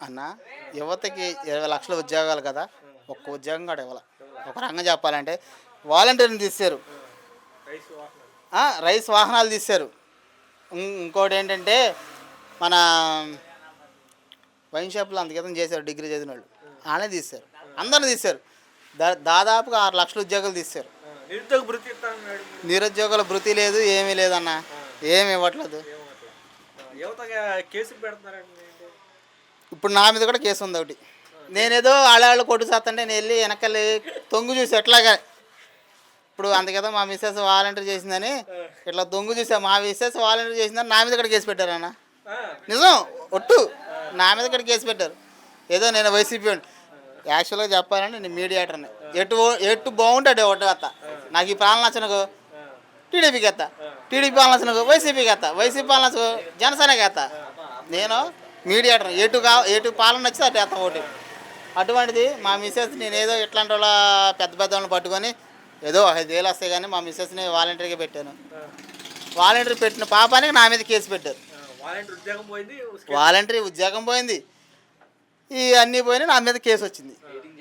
అన్న యువతకి 20 లక్షల ఉద్యోగాలు కదా, ఒక్క ఉద్యోగం కూడా ఇవ్వాలి. ఒక రంగం చెప్పాలంటే వాలంటీర్ని తీశారు, రైస్ వాహనాలు. రైస్ వాహనాలు తీశారు. ఇంకోటి ఏంటంటే మన వైన్ షాపులు అంతకితం చేశారు, డిగ్రీ చదివిన వాళ్ళు వాళ్ళే తీశారు, అందరిని తీశారు. దాదాపుగా 6 లక్షల ఉద్యోగాలు తీశారు. నిరుద్యోగ భృతి ఇస్తానన్నాడు. నిరుద్యోగుల భృతి లేదు, ఏమీ లేదన్న, ఏమి ఇవ్వట్లేదు. యువతగా కేసులు పెడుతున్నారండి. ఇప్పుడు నా మీద కూడా కేసు ఉంది ఒకటి. నేనేదో ఆడవాళ్ళు కొట్టు చేస్తుంటే నేను వెళ్ళి వెనకాల తొంగు చూసి ఎట్లాగా, ఇప్పుడు అందుకేదో మా మిస్సెస్ వాలంటీర్ చేసిందని ఇట్లా దొంగ చూసా, మా మిస్సెస్ వాలంటీర్ చేసిందని నా మీద కూడా కేసు పెట్టారన్న. నిజం ఒట్టు, నా మీద కూడా కేసు పెట్టారు. ఏదో నేను వైసీపీ యాక్చువల్గా చెప్పాలంటే నేను మీడియేటర్ని, ఎటు బాగుంటాడు ఒకటి అత్త. నాకు ఈ పాలన నచ్చనకు టీడీపీకి ఎత్తా, టీడీపీ పాలన నచ్చనకు వైసీపీకి ఎత్తా, వైసీపీ పాలన నచ్చకు జనసేనకి ఎత్తా. నేను మీడియేటర్, ఎటు పాలన నచ్చితే అటు ఎత్తా ఒకటి. అటువంటిది మా మిస్సెస్ నేను ఏదో ఇట్లాంటి వాళ్ళ పెద్ద పెద్ద వాళ్ళని పట్టుకొని ఏదో 5,000 వస్తాయి కానీ మా మిస్సెస్ని వాలంటీర్గా పెట్టాను. వాలంటీర్ పెట్టిన పాపానికి నా మీద కేసు పెట్టారు. వాలంటీర్ ఉద్యోగం పోయింది, ఈ అన్నీ పోయినాయి, నా మీద కేసు వచ్చింది.